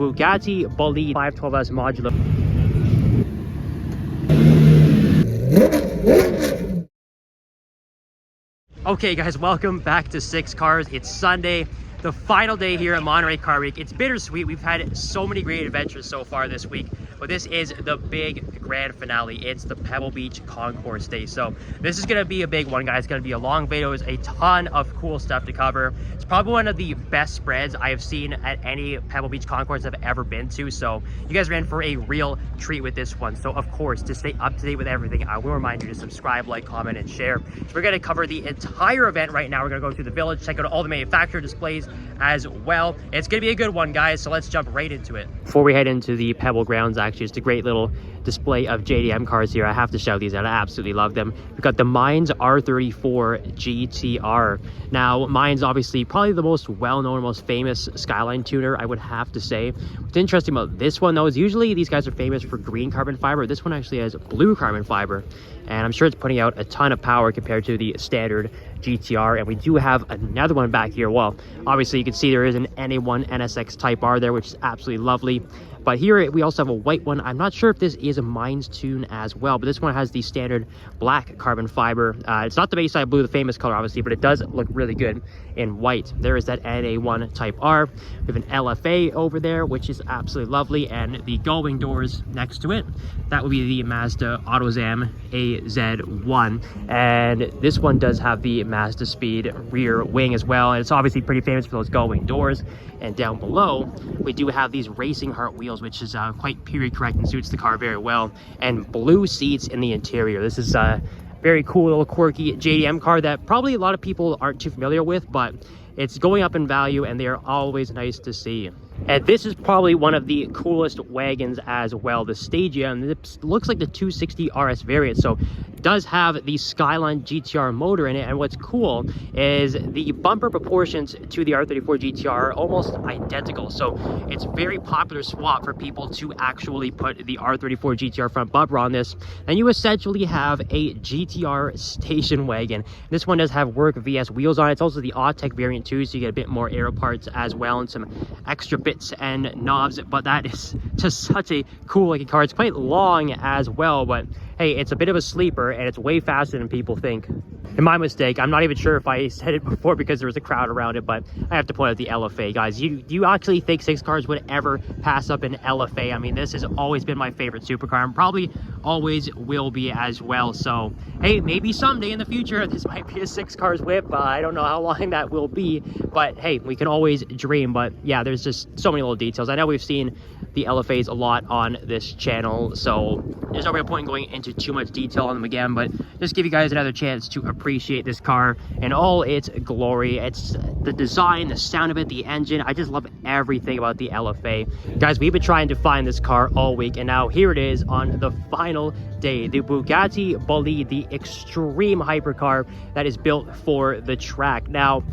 Bugatti Bolide 512S Modulo. Okay guys, welcome back to Six Cars. It's Sunday, the final day here at Monterey Car Week. It's bittersweet. We've had so many great adventures so far this week, but this is the big grand finale. It's the Pebble Beach Concours day. So this is going to be a big one, guys. It's going to be a long video. There's a ton of cool stuff to cover. It's probably one of the best spreads I have seen at any Pebble Beach Concours I've ever been to. So you guys are in for a real treat with this one. So of course, to stay up to date with everything, I will remind you to subscribe, like, comment, and share. So we're going to cover the entire event right now. We're going to go through the village, check out all the manufacturer displays as well. It's going to be a good one, guys. So let's jump right into it. Before we head into the Pebble grounds, actually, it's a great little display of JDM cars here. I have to shout these out. I absolutely love them. We've got the Mainz R34 GTR. Now, Mainz obviously probably the most well-known, most famous Skyline tuner, I would have to say. What's interesting about this one, though, is usually these guys are famous for green carbon fiber. This one actually has blue carbon fiber, and I'm sure it's putting out a ton of power compared to the standard GTR. And we do have another one back here. Well, obviously you can see there is an NA1 NSX Type R there, which is absolutely lovely. But here we also have a white one. I'm not sure if this is a Mainz tune as well, but this one has the standard black carbon fiber. It's not the Bayside Blue, the famous color, obviously, but it does look really good in white. There is that NA1 Type R. We have an LFA over there, which is absolutely lovely, and the going doors next to it, that would be the Mazda AutoZam AZ1. And this one does have the Mazda Speed rear wing as well, and it's obviously pretty famous for those going doors. And down below, we do have these Racing Heart wheels, which is quite period correct and suits the car very well. And blue seats in the interior. This is a very cool little quirky JDM car that probably a lot of people aren't too familiar with, but it's going up in value and they are always nice to see. And this is probably one of the coolest wagons as well, the Stagia, and it looks like the 260 RS variant, so it does have the Skyline GTR motor in it. And what's cool is the bumper proportions to the R34 GTR are almost identical, so it's very popular swap for people to actually put the R34 GTR front bumper on this, and you essentially have a GTR station wagon. This one does have Work VS wheels on it. It's also the Autech variant too, so you get a bit more aero parts as well and some extra bits and knobs. But that is just such a cool looking car. It's quite long as well, but hey, it's a bit of a sleeper and it's way faster than people think. And my mistake, I'm not even sure if I said it before because there was a crowd around it, but I have to point out the LFA, guys. Do you actually think Six Cars would ever pass up an LFA? I mean, this has always been my favorite supercar and probably always will be as well. So hey, maybe someday in the future this might be a Six Cars whip. I don't know how long that will be, but hey, we can always dream. But yeah, there's just so many little details. I know we've seen the LFAs a lot on this channel, so there's no real point in going into too much detail on them again, but just give you guys another chance to appreciate this car in all its glory. It's the design, the sound of it, the engine. I just love everything about the LFA. Guys, we've been trying to find this car all week, and now here it is on the final day. The Bugatti Bolide, the extreme hypercar that is built for the track. Now,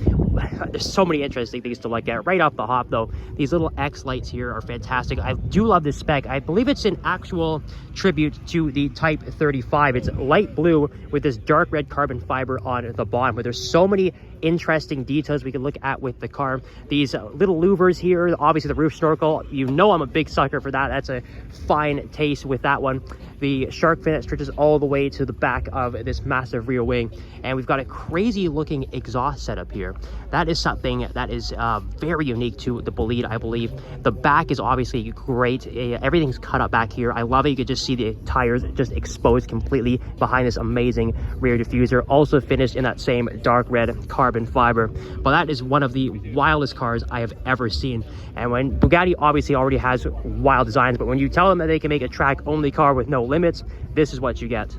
there's so many interesting things to look at. Right off the hop, though, these little X lights here are fantastic. I do love this spec. I believe it's an actual tribute to the Type 35. It's light blue with this dark red carbon fiber on the bottom, but there's so many interesting details we can look at with the car. These little louvers here, obviously the roof snorkel, you know I'm a big sucker for that. That's a fine taste with that one. The shark fin that stretches all the way to the back of this massive rear wing, and we've got a crazy looking exhaust setup here. That is something that is very unique to the Bolide, I believe. The back is obviously great. Everything's cut up back here. I love it. You could just see the tires just exposed completely behind this amazing rear diffuser, also finished in that same dark red carbon fiber. But that is one of the wildest cars I have ever seen. And when Bugatti obviously already has wild designs, but when you tell them that they can make a track only car with no limits, this is what you get.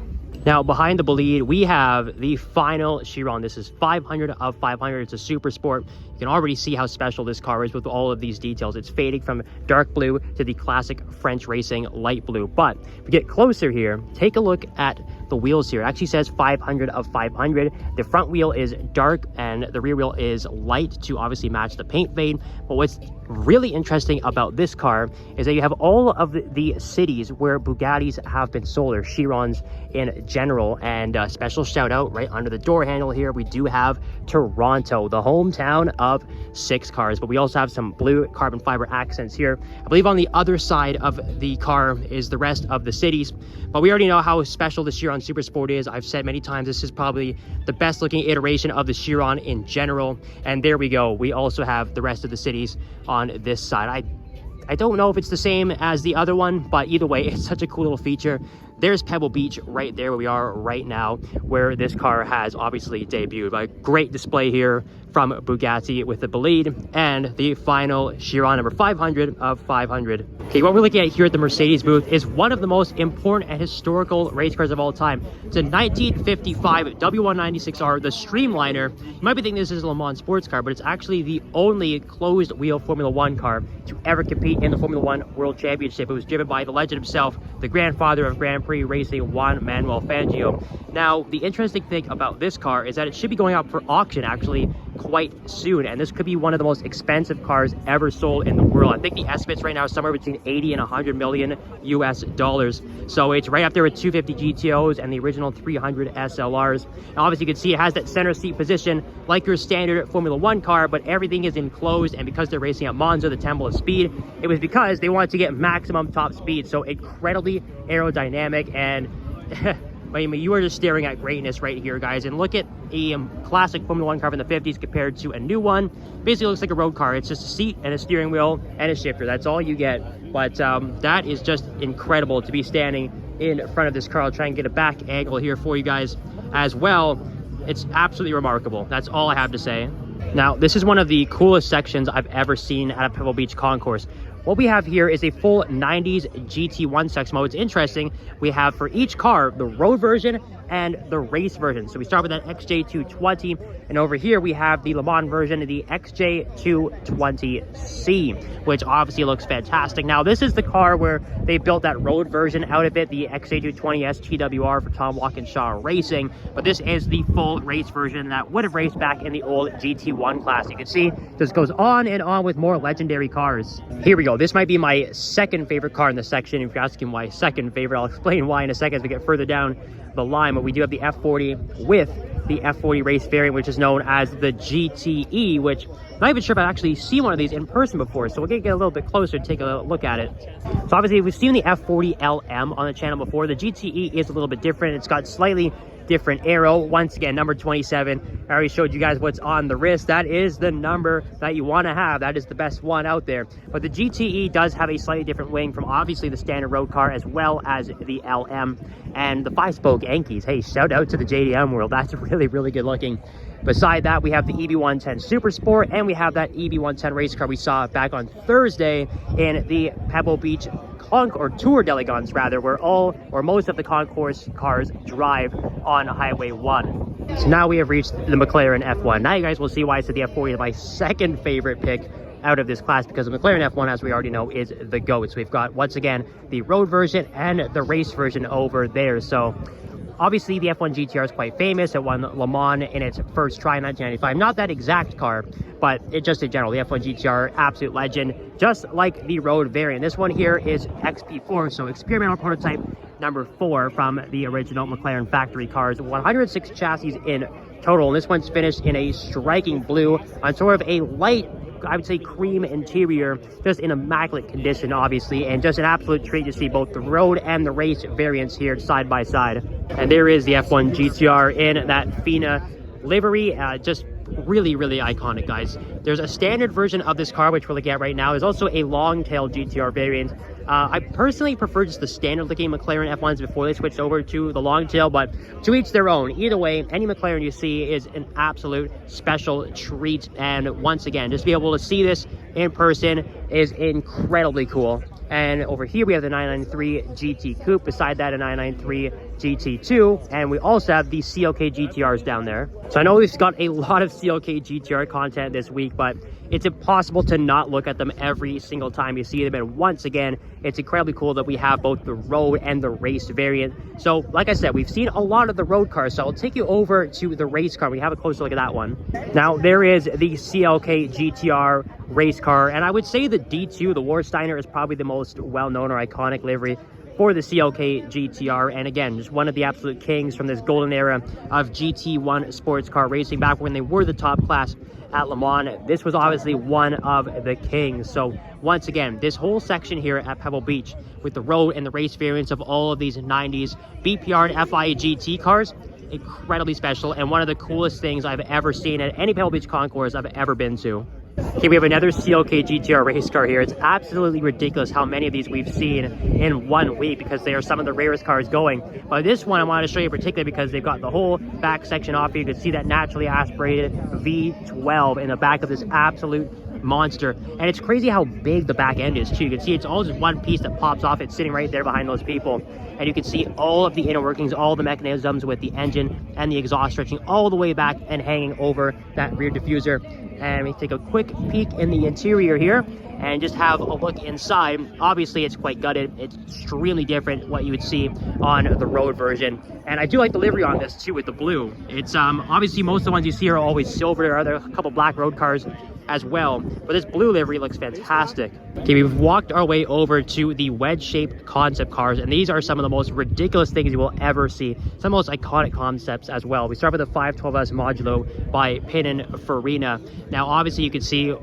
Now, behind the Bolide, we have the final Chiron. This is 500 of 500. It's a super sport. You can already see how special this car is with all of these details. It's fading from dark blue to the classic French racing light blue. But if we get closer here, take a look at the wheels here. It actually says 500 of 500. The front wheel is dark and the rear wheel is light to obviously match the paint fade. But what's really interesting about this car is that you have all of the cities where Bugattis have been sold, or Chirons in general. And special shout out right under the door handle here, we do have Toronto, the hometown of 6 Cars. But we also have some blue carbon fiber accents here. I believe on the other side of the car is the rest of the cities. But we already know how special the Chiron Super Sport is. I've said many times, this is probably the best looking iteration of the Chiron in general. And there we go. We also have the rest of the cities on this side. I don't know if it's the same as the other one, but either way, it's such a cool little feature. There's Pebble Beach right there where we are right now, where this car has obviously debuted. But a great display here from Bugatti with the Bolide and the final Chiron number 500 of 500. Okay, what we're looking at here at the Mercedes booth is one of the most important and historical race cars of all time. It's a 1955 W196R, the Streamliner. You might be thinking this is a Le Mans sports car, but it's actually the only closed wheel Formula One car to ever compete in the Formula One World Championship. It was driven by the legend himself, the grandfather of Grand Prix racing, Juan Manuel Fangio. Now, the interesting thing about this car is that it should be going up for auction actually quite soon, and this could be one of the most expensive cars ever sold in the world. I think the estimates right now are somewhere between 80 and 100 million US dollars. So it's right up there with 250 GTOs and the original 300 SLRs. And obviously you can see it has that center seat position like your standard Formula One car, but everything is enclosed. And because they're racing at Monza, the Temple of Speed, it was because they wanted to get maximum top speed. So incredibly aerodynamic, and I mean, you are just staring at greatness right here, guys. And look at a classic Formula One car from the 50s compared to a new one. Basically looks like a road car. It's just a seat and a steering wheel and a shifter. That's all you get. But that is just incredible to be standing in front of this car. I'll try and get a back angle here for you guys as well. It's absolutely remarkable. That's all I have to say. Now, this is one of the coolest sections I've ever seen at a Pebble Beach Concours. What we have here is a full 90s GT1 section mode. It's interesting. We have for each car the road version and the race version. So we start with that XJ220, and over here we have the Le Mans version of the XJ220C, which obviously looks fantastic. Now, this is the car where they built that road version out of it, the XJ220S TWR for Tom Walkinshaw Racing, but this is the full race version that would have raced back in the old GT1 class. You can see this goes on and on with more legendary cars. Here we go. This might be my second favorite car in the section. If you're asking why second favorite, I'll explain why in a second as we get further down the line. But we do have the F40 with the F40 race variant, which is known as the GTE, which I'm not even sure if I've actually seen one of these in person before. So we're going to get a little bit closer and take a look at it. So obviously we've seen the F40 LM on the channel before. The GTE is a little bit different. It's got slightly different arrow. Once again, number 27. I already showed you guys what's on the wrist. That is the number that you want to have. That is the best one out there. But the GTE does have a slightly different wing from obviously the standard road car as well as the LM and the 5-spoke Yankees. Hey, shout out to the JDM world. That's really, really good looking. Beside that, we have the EB110 Super Sport, and we have that EB110 race car we saw back on Thursday in the Pebble Beach Tour d'Elegance, rather, where all or most of the concourse cars drive on Highway 1. So now we have reached the McLaren F1. Now you guys will see why I said the F40 is my second favorite pick out of this class, because the McLaren F1, as we already know, is the GOAT. So we've got, once again, the road version and the race version over there. So obviously, the F1 GTR is quite famous. It won Le Mans in its first try in 1995. Not that exact car, but it just in general. The F1 GTR, absolute legend, just like the road variant. This one here is XP4, so experimental prototype number 4 from the original McLaren factory cars. 106 chassis in total, and this one's finished in a striking blue on sort of a light, I would say, cream interior, just in immaculate condition, obviously, and just an absolute treat to see both the road and the race variants here side by side. And there is the F1 GTR in that FINA livery, just really, really iconic, guys. There's a standard version of this car, which we're looking at right now. There's also a long-tail GTR variant. I personally prefer just the standard-looking McLaren F1s before they switched over to the long-tail, but to each their own. Either way, any McLaren you see is an absolute special treat. And once again, just to be able to see this in person is incredibly cool. And over here we have the 993 GT Coupe. Beside that, a 993 GT2, and we also have the CLK GTRs down there. So I know we've got a lot of CLK GTR content this week, but it's impossible to not look at them every single time you see them. And once again, it's incredibly cool that we have both the road and the race variant. So like I said, we've seen a lot of the road cars, so I'll take you over to the race car. We have a closer look at that one. Now there is the CLK GTR race car, and I would say the D2, the Warsteiner, is probably the most well-known or iconic livery for the CLK GTR, and again, just one of the absolute kings from this golden era of GT1 sports car racing back when they were the top class at Le Mans. This was obviously one of the kings. So once again, this whole section here at Pebble Beach with the road and the race variants of all of these 90s BPR and FIA GT cars, incredibly special and one of the coolest things I've ever seen at any Pebble Beach Concours I've ever been to. Okay, we have another CLK GTR race car here. It's absolutely ridiculous how many of these we've seen in 1 week because they are some of the rarest cars going. But this one I want to show you particularly because they've got the whole back section off here. You can see that naturally aspirated V12 in the back of this absolute monster. And it's crazy how big the back end is too. You can see it's all just one piece that pops off. It's sitting right there behind those people. And you can see all of the inner workings, all the mechanisms with the engine and the exhaust stretching all the way back and hanging over that rear diffuser. And we take a quick peek in the interior here and just have a look inside. Obviously it's quite gutted. It's extremely different what you would see on the road version. And I do like the livery on this too with the blue. It's obviously most of the ones you see are always silver. There are a couple black road cars as well, but this blue livery looks fantastic. Okay, we've walked our way over to the wedge-shaped concept cars, and these are some of the most ridiculous things you will ever see. Some of the most iconic concepts as well. We start with the 512S Modulo by Pininfarina. Now, obviously, you can see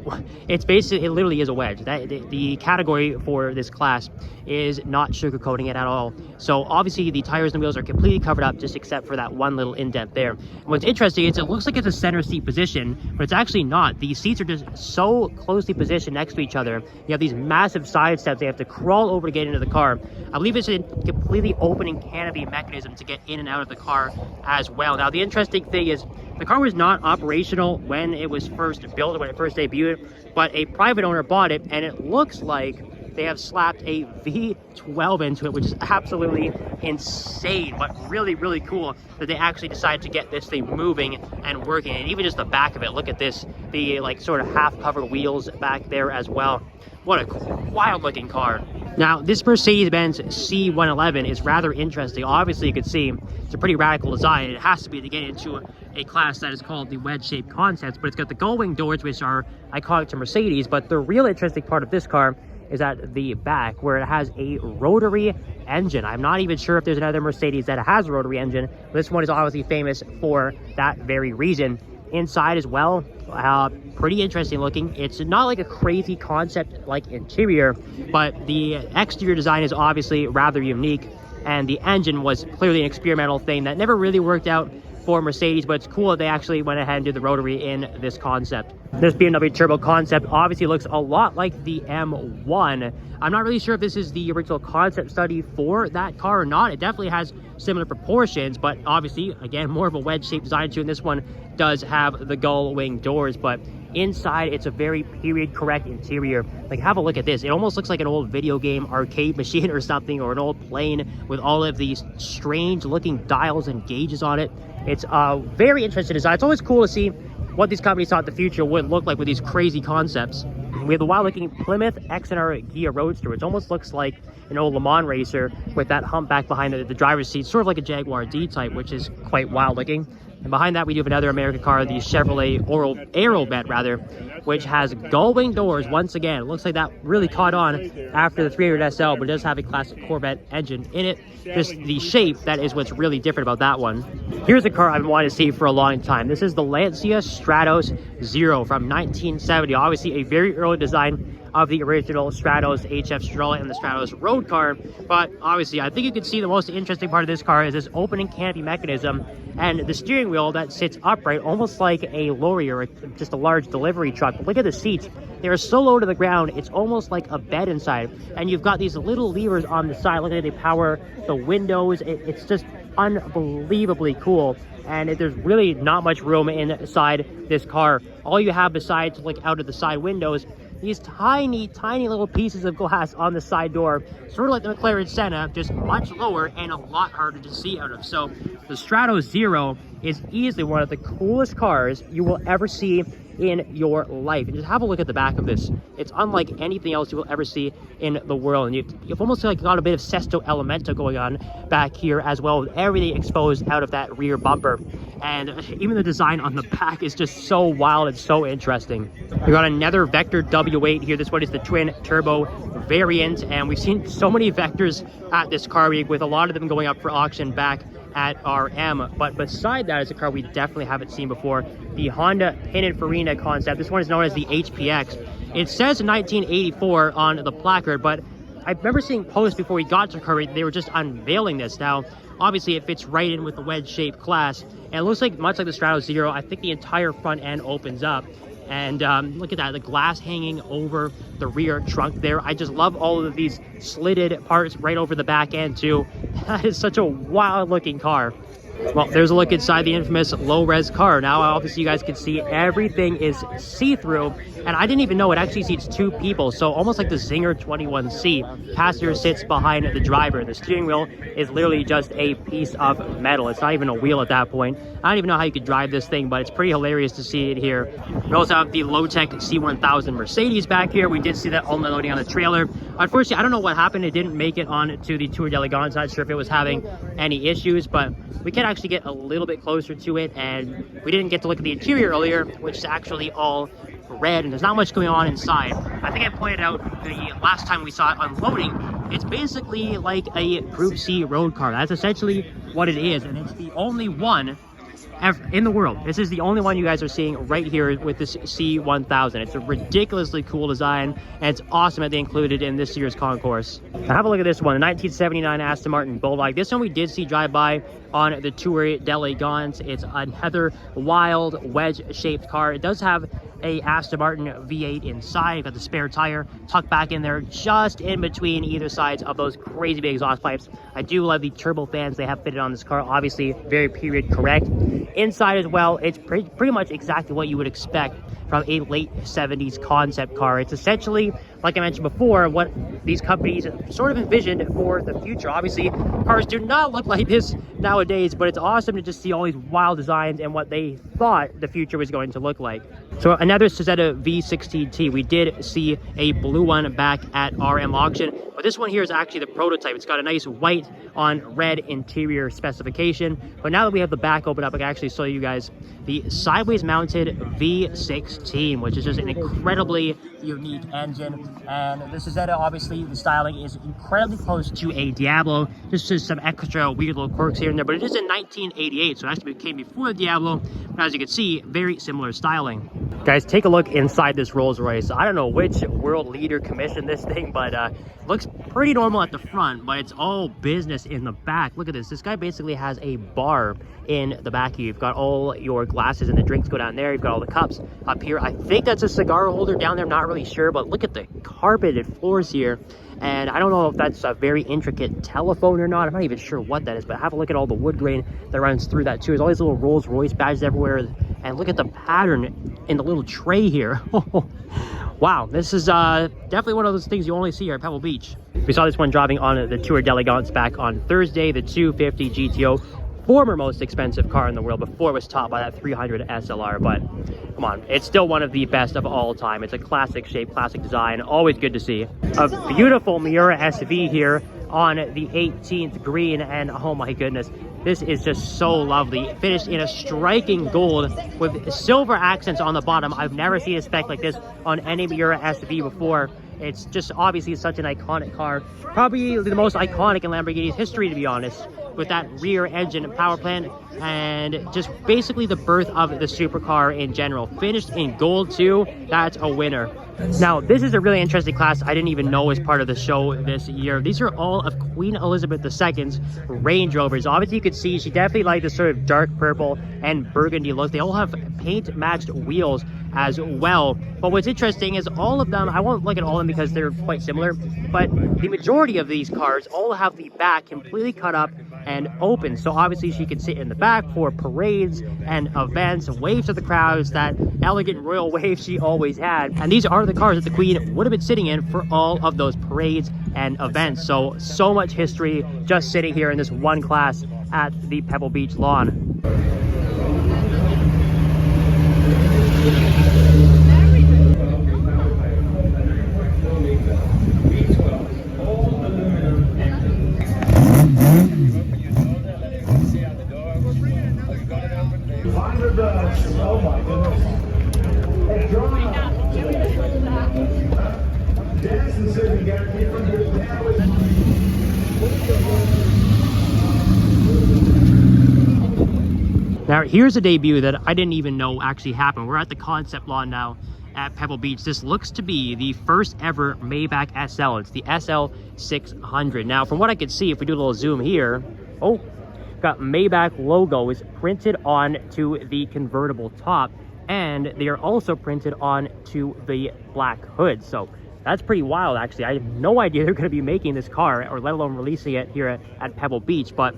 it's basically, it literally is a wedge. The category for this class is not sugarcoating it at all. So obviously, the tires and wheels are completely covered up, just except for that one little indent there. And what's interesting is it looks like it's a center seat position, but it's actually not. The seats are just so closely positioned next to each other. You have these massive side steps they have to crawl over to get into the car. I believe it's a completely opening canopy mechanism to get in and out of the car as well. Now the interesting thing is the car was not operational when it was first built, when it first debuted, but a private owner bought it, and it looks like they have slapped a V12 into it, which is absolutely insane, but really, really cool that they actually decided to get this thing moving and working. And even just the back of it, look at this, the like sort of half-covered wheels back there as well. What a wild-looking car. Now, this Mercedes-Benz C111 is rather interesting. Obviously, you can see it's a pretty radical design. It has to be to get into a class that is called the wedge-shaped concepts, but it's got the gull-wing doors, which are iconic to Mercedes. But the real interesting part of this car is at the back, where it has a rotary engine. I'm not even sure if there's another Mercedes that has a rotary engine. This one is obviously famous for that very reason. Inside as well, pretty interesting looking. It's not like a crazy concept like interior, but the exterior design is obviously rather unique, and the engine was clearly an experimental thing that never really worked out for Mercedes, but it's cool that they actually went ahead and did the rotary in this concept. This BMW Turbo concept obviously looks a lot like the M1. I'm not really sure if this is the original concept study for that car or not. It definitely has similar proportions, but obviously, again, more of a wedge-shaped design too, and this one does have the gull-wing doors, but inside it's a very period-correct interior. Like, have a look at this. It almost looks like an old video game arcade machine or something, or an old plane with all of these strange-looking dials and gauges on it. It's a very interesting design. It's always cool to see what these companies thought the future would look like with these crazy concepts. We have the wild-looking Plymouth XNR Ghia Roadster, which almost looks like an old Le Mans racer with that humpback behind the driver's seat, sort of like a Jaguar D-Type, which is quite wild-looking. And behind that, we do have another American car, the Chevrolet Aerovet, which has gull-wing doors. Once again, it looks like that really caught on after the 300 SL, but it does have a classic Corvette engine in it. Just the shape, that is what's really different about that one. Here's a car I've been wanting to see for a long time. This is the Lancia Stratos Zero from 1970. Obviously, a very early design of the original Stratos HF Stroller and the Stratos road car, but obviously I think you can see the most interesting part of this car is this opening canopy mechanism and the steering wheel that sits upright, almost like a lorry or just a large delivery truck. But look at the seats. They are so low to the ground, it's almost like a bed inside, and you've got these little levers on the side. Look at it, they power the windows. It's just unbelievably cool, and there's really not much room inside this car. All you have besides like out of the side windows, these tiny, tiny little pieces of glass on the side door, sort of like the McLaren Senna, just much lower and a lot harder to see out of. So the Stratos Zero is easily one of the coolest cars you will ever see in your life. And just have a look at the back of this. It's unlike anything else you will ever see in the world. And you've almost like got a bit of Sesto Elemento going on back here as well, with everything exposed out of that rear bumper. And even the design on the back is just so wild and so interesting. We got another Vector W8 here. This one is the twin turbo variant, and we've seen so many Vectors at this car week, with a lot of them going up for auction back at RM. But beside that is a car we definitely haven't seen before, the Honda Pininfarina concept. This one is known as the HPX. It says 1984 on the placard, but I remember seeing posts before we got to car, they were just unveiling this. Now, obviously it fits right in with the wedge-shaped class, and it looks like much like the Stratos Zero. I think the entire front end opens up, and look at that, the glass hanging over the rear trunk there. I just love all of these slitted parts right over the back end too. That is such a wild looking car. Well, there's a look inside the infamous low-res car. Now, obviously, you guys can see everything is see-through, and I didn't even know it actually seats 2 people, so almost like the Zinger 21C. Passenger sits behind the driver. The steering wheel is literally just a piece of metal. It's not even a wheel at that point. I don't even know how you could drive this thing, but it's pretty hilarious to see it here. We also have the low-tech C1000 Mercedes back here. We did see that unloading on the trailer. Unfortunately, I don't know what happened. It didn't make it on to the Tour d'Elegance. Not sure if it was having any issues, but we can actually get a little bit closer to it, and we didn't get to look at the interior earlier, which is actually all red, and there's not much going on inside. I think I pointed out the last time we saw it unloading, it's basically like a Group C road car. That's essentially what it is, and it's the only one ever in the world. This is the only one you guys are seeing right here with this C1000. It's a ridiculously cool design, and it's awesome that they included in this year's concourse. Now have a look at this one, the 1979 Aston Martin Bulldog. This one we did see drive by on the Tour d'Elegance. It's another wild wedge-shaped car. It does have a Aston Martin V8 inside. Got the spare tire tucked back in there, just in between either sides of those crazy big exhaust pipes. I do love the turbo fans they have fitted on this car. Obviously, very period correct. Inside as well, it's pretty much exactly what you would expect from a late 70s concept car. It's essentially, like I mentioned before, what these companies sort of envisioned for the future. Obviously, cars do not look like this nowadays, but it's awesome to just see all these wild designs and what they thought the future was going to look like. So another Cizeta V16T. We did see a blue one back at RM auction, but this one here is actually the prototype. It's got a nice white on red interior specification. But now that we have the back open up, I can actually show you guys the sideways mounted V16, which is just an incredibly unique engine. And the Cizeta, obviously the styling is incredibly close to a Diablo, just some extra weird little quirks here and there, but it is in 1988, so it actually came before the Diablo. But as you can see, very similar styling. Guys, take a look inside this Rolls-Royce. I don't know which world leader commissioned this thing, but looks pretty normal at the front, but it's all business in the back. Look at this. This guy basically has a bar in the back here. You've got all your glasses and the drinks go down there. You've got all the cups up here. I think that's a cigar holder down there. I'm not really sure, but look at the carpeted floors here. And I don't know if that's a very intricate telephone or not. I'm not even sure what that is, but have a look at all the wood grain that runs through that too. There's all these little Rolls-Royce badges everywhere. And look at the pattern in the little tray here. Wow, this is definitely one of those things you only see here at Pebble Beach. We saw this one driving on the Tour d'Elegance back on Thursday, the 250 GTO. Former most expensive car in the world before it was topped by that 300 SLR, but come on, it's still one of the best of all time. It's a classic shape, classic design, always good to see. A beautiful Miura SV here on the 18th green, and oh my goodness, this is just so lovely. Finished in a striking gold with silver accents on the bottom. I've never seen a spec like this on any Miura SV before. It's just obviously such an iconic car, probably the most iconic in Lamborghini's history, to be honest, with that rear engine and power plant, and just basically the birth of the supercar in general. Finished in gold too, that's a winner. Now, this is a really interesting class I didn't even know was part of the show this year. These are all of Queen Elizabeth II's Range Rovers. Obviously, you could see she definitely liked the sort of dark purple and burgundy look. They all have paint-matched wheels as well. But what's interesting is all of them, I won't look at all of them because they're quite similar, but the majority of these cars all have the back completely cut up and open. So obviously she could sit in the back for parades and events, wave to the crowds, that elegant royal wave she always had. And these are the cars that the Queen would have been sitting in for all of those parades and events. So much history just sitting here in this one class at the Pebble Beach lawn. Oh my goodness. Hey, Jackson said we got different Now here's a debut that I didn't even know actually happened. We're at the concept lawn now at Pebble Beach. This looks to be the first ever Maybach SL. It's the SL600. Now from what I could see, if we do a little zoom here, oh, got Maybach logo is printed onto the convertible top, and they are also printed onto the black hood. So that's pretty wild, actually. I have no idea they're going to be making this car, or let alone releasing it here at Pebble Beach. But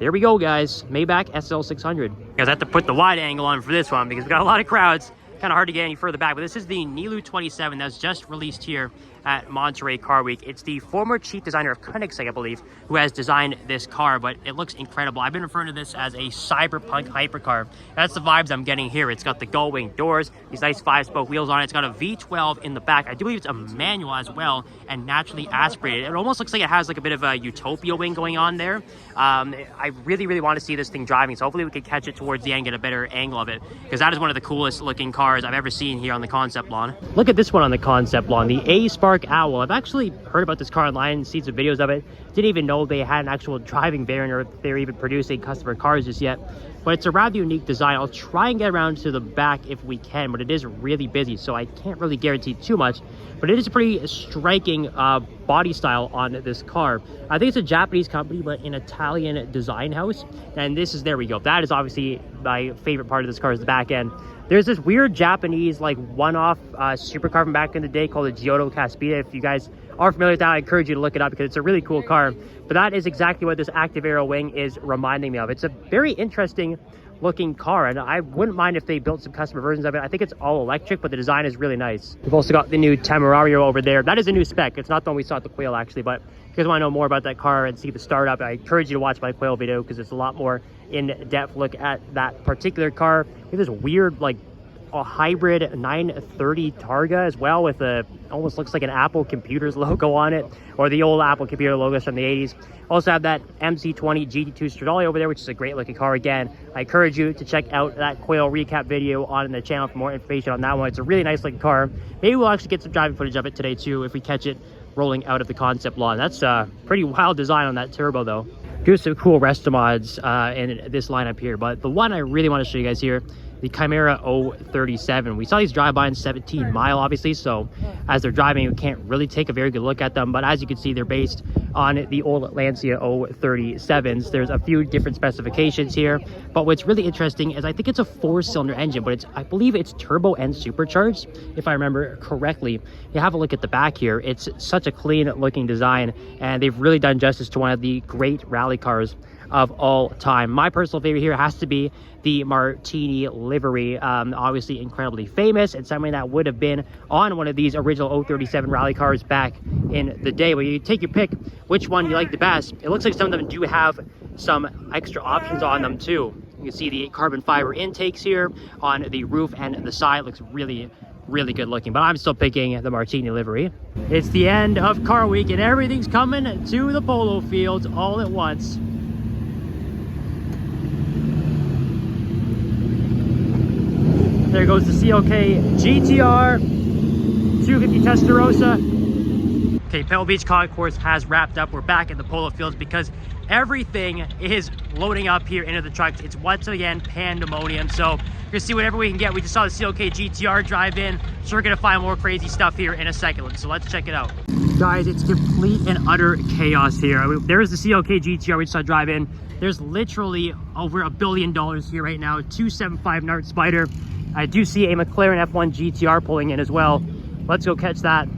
there we go, guys. Maybach SL600. Guys, I have to put the wide angle on for this one because we got a lot of crowds. Kind of hard to get any further back, but this is the Nilu 27 that's just released here at Monterey Car Week. It's the former chief designer of Koenigsegg, I believe, who has designed this car, but it looks incredible. I've been referring to this as a cyberpunk hypercar. That's the vibes I'm getting here. It's got the gull-wing doors, these nice 5-spoke wheels on it. It's got a V12 in the back. I do believe it's a manual as well, and naturally aspirated. It almost looks like it has like a bit of a Utopia wing going on there. I really want to see this thing driving, so hopefully we can catch it towards the end, get a better angle of it, because that is one of the coolest looking cars I've ever seen here on the concept lawn. Look at this one on the concept lawn, the Aspark Owl. I've actually heard about this car online, seen some videos of it. Didn't even know they had an actual driving variant, or if they're even producing customer cars just yet. But it's a rather unique design. I'll try and get around to the back if we can, but it is really busy, so I can't really guarantee too much. But it is a pretty striking body style on this car. I think it's a Japanese company, but an Italian design house. And this is, there we go. That is obviously my favorite part of this car, is the back end. There's this weird Japanese, like, one-off supercar from back in the day called the Giotto Caspita. If you guys are familiar with that, I encourage you to look it up because it's a really cool car. But that is exactly what this active aero wing is reminding me of. It's a very interesting looking car, and I wouldn't mind if they built some customer versions of it. I think it's all electric, but the design is really nice. We've also got the new Tamario over there. That is a new spec. It's not the one we saw at the Quail, actually, but if you guys want to know more about that car and see the startup, I encourage you to watch my Quail video because it's a lot more in-depth look at that particular car. We have this weird, like, a hybrid 930 Targa as well, with a almost looks like an Apple Computers logo on it, or the old Apple Computer logos from the 80s. Also have that MC20 GT2 Stradale over there, which is a great looking car. Again, I encourage you to check out that Quail recap video on the channel for more information on that one. It's a really nice looking car. Maybe we'll actually get some driving footage of it today too if we catch it rolling out of the concept lawn. That's a pretty wild design on that turbo though. Here's some cool resto mods in this lineup here, but the one I really want to show you guys here, the Chimera 037. We saw these drive by in 17 Mile, obviously, so as they're driving, you can't really take a very good look at them, but as you can see, they're based on the old Lancia 037s. There's a few different specifications here, but what's really interesting is I think it's a 4-cylinder engine, but I believe it's turbo and supercharged, if I remember correctly. You have a look at the back here. It's such a clean looking design, and they've really done justice to one of the great rally cars of all time. My personal favorite here has to be the Martini livery. Obviously incredibly famous, and something that would have been on one of these original 037 rally cars back in the day. Well, you take your pick which one you like the best. It looks like some of them do have some extra options on them too. You can see the carbon fiber intakes here on the roof and the side. It looks really good looking, but I'm still picking the Martini livery. It's the end of car week and everything's coming to the Polo Fields all at once. There goes the CLK GTR 250 Testarossa. Okay, Pebble Beach Concours has wrapped up. We're back at the Polo Fields because everything is loading up here into the trucks. It's once again pandemonium. So we're gonna see whatever we can get. We just saw the CLK GTR drive in, so we're gonna find more crazy stuff here in a second. So let's check it out. Guys, it's complete and utter chaos here. I mean, there's the CLK GTR we just saw drive in. There's literally over $1 billion here right now. 275 Nart Spider. I do see a McLaren F1 GTR pulling in as well. Let's go catch that.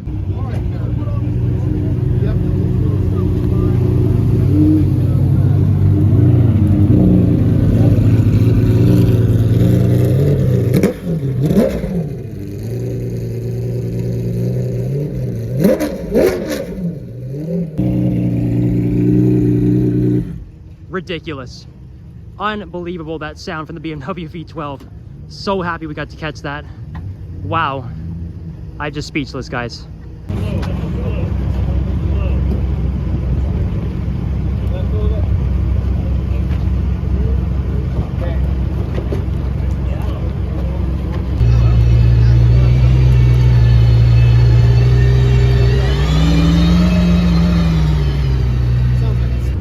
ridiculous. Unbelievable, that sound from the BMW V12. So happy we got to catch that. Wow. I'm just speechless, guys.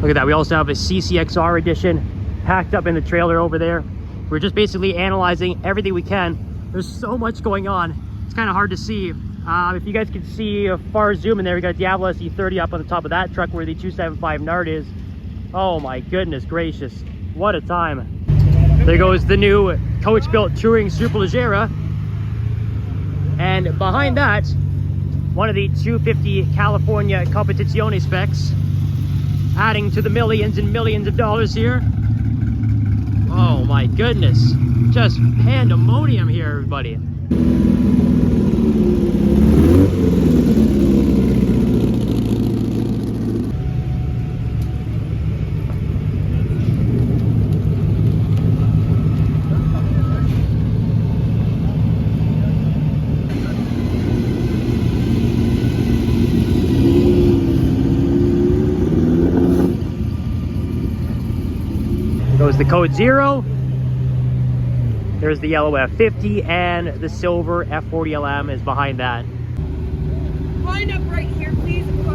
Look at that, we also have a CCXR edition packed up in the trailer over there. We're just basically analyzing everything we can. There's so much going on. It's kind of hard to see. If you guys can see a far zoom in there, we got Diablo SE30 up on the top of that truck where the 275 Nard is. Oh my goodness gracious, what a time. There goes the new coach-built Touring Superleggera. And behind that, one of the 250 California Competizione specs, adding to the millions and millions of dollars here. Oh my goodness, just pandemonium here, everybody. Goes the Code Zero. There's the yellow F50 and the silver F40 LM is behind that. Line up right here, please. So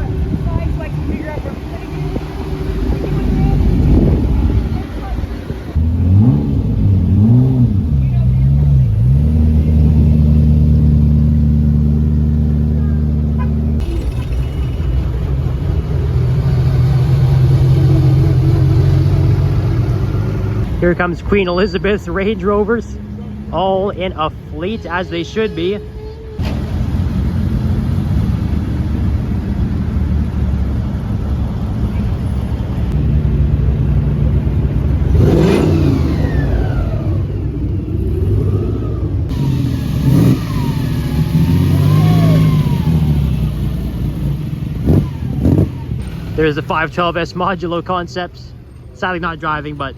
I can figure out where I'm putting Here comes Queen Elizabeth's Range Rovers, all in a fleet as they should be. There's the 512S Modulo concepts. Sadly not driving, but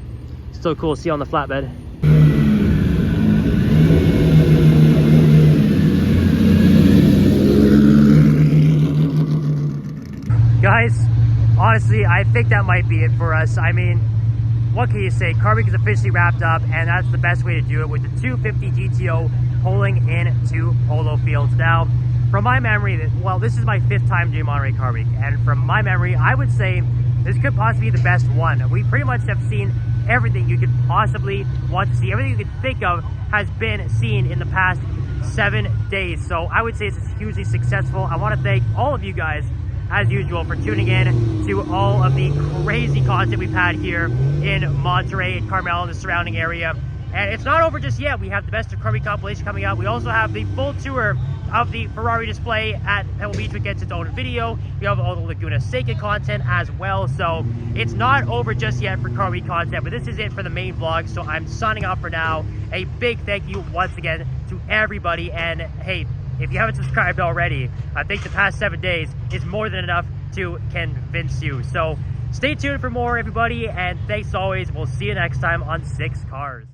still cool to see on the flatbed. Guys, honestly, I think that might be it for us. I mean, what can you say? Car Week is officially wrapped up, and that's the best way to do it, with the 250 GTO pulling into Polo Fields. Now, from my memory, well, this is my 5th time doing Monterey Car Week, and from my memory, I would say this could possibly be the best one. We pretty much have seen everything you could possibly want to see. Everything you could think of has been seen in the past 7 days. So I would say this is hugely successful. I want to thank all of you guys, as usual, for tuning in to all of the crazy content we've had here in Monterey and Carmel and the surrounding area. And it's not over just yet. We have the Best of Car Week compilation coming out. We also have the full tour of the Ferrari display at Pebble Beach, which gets its own video. We have all the Laguna Seca content as well. So it's not over just yet for Car Week content, but this is it for the main vlog. So I'm signing off for now. A big thank you once again to everybody. And hey, if you haven't subscribed already, I think the past 7 days is more than enough to convince you. So stay tuned for more, everybody. And thanks always. We'll see you next time on 6 Cars.